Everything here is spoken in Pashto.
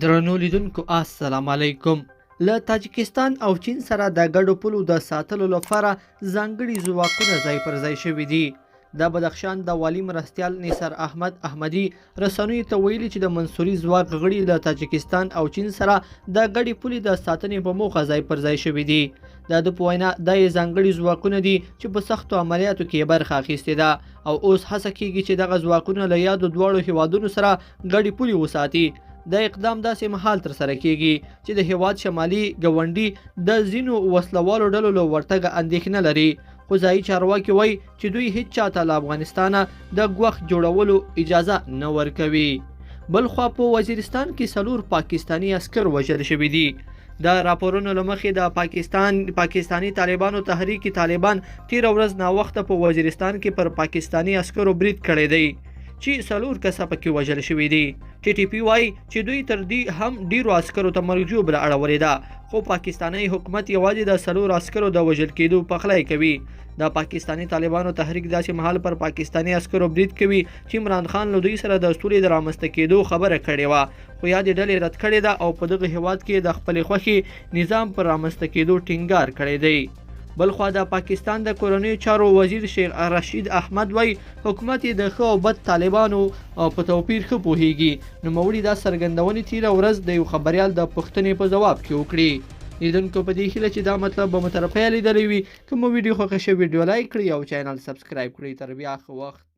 درنو لیدونکو السلام علیکم. له تاجکستان او چین سره د ګډو پولو د ساتلو لپاره ځانګړي ځواکونه ځای پر ځای شوي دي. د بدخشان د والي مرستیال نثار احمد احمدي رسنیو ته ویلي چې د منصوري ځواک غړي له تاجکستان او چین سره د ګډې پولې د ساتنې په موخه ځای پر ځای شوي دي. د په وینا دا یې ځانګړي ځواکونه دي چې په سختو عملیاتو کې برخه اخیستې ده او اوس هڅه کیږي چې دغه ځواکونه له یادو دواړو هیوادونو سره ګډې پولې وساتي. د اقدام داسې مهال ترسره کیږي چې د هیواد شمالي ګاونډي د ځینو وسلوالو ډلو له ورتګه اندېښنه لري، خو ځایي چارواکي وایي چې دوی هیڅ چاته له افغانستانه د ګواښ جوړولو اجازه نه ورکوي. بل خوا په وزیرستان کې 4 پاکستاني عسکر وژل شوي دي. د راپورونو له مخې د پاکستاني طالبانو تحریک طالبان تیر ورځ ناوخته په وزیرستان کې پر پاکستاني عسکرو برید کړی دی چې 4 کسه پکې وژل شوي دي. ټي ټي پی وایي چې دوی تر دې هم ډیرو عسکرو ته مرګ ژوبله اړولې ده، خو پاکستاني حکومت یوازې د 4 عسکرو د وژل کېدو پخلی کوي. د پاکستاني طالبانو تحریک داسې مهال پر پاکستاني عسکرو برید کوي چې عمران خان له دوی سره د سولې د رامنځته کېدو خبره کړې وه، خو یادې ډلې رد کړې ده او په دغه هیواد کې د خپلې خوښې نظام پر رامنځته کېدو ټینګار کړی دی. بلخوا د پاکستان د کورنیو چارو وزیر شیخ رشید احمد وایي حکومت یې د ښه او بد طالبانو په توپیر ښه پوهیږي. نوموړي دا څرګندونې تیره ورځ د یو خبریال د پوښتنې په ځواب کې وکړي. لیدونکو په دې هیله چې دا مطلب به مو طرفه لیدلی وي. که مو ویډیو خوښه شوې ویډیو لایک کړئ او چینل سبسکرایب کړئ. تر بیا ښه وخت.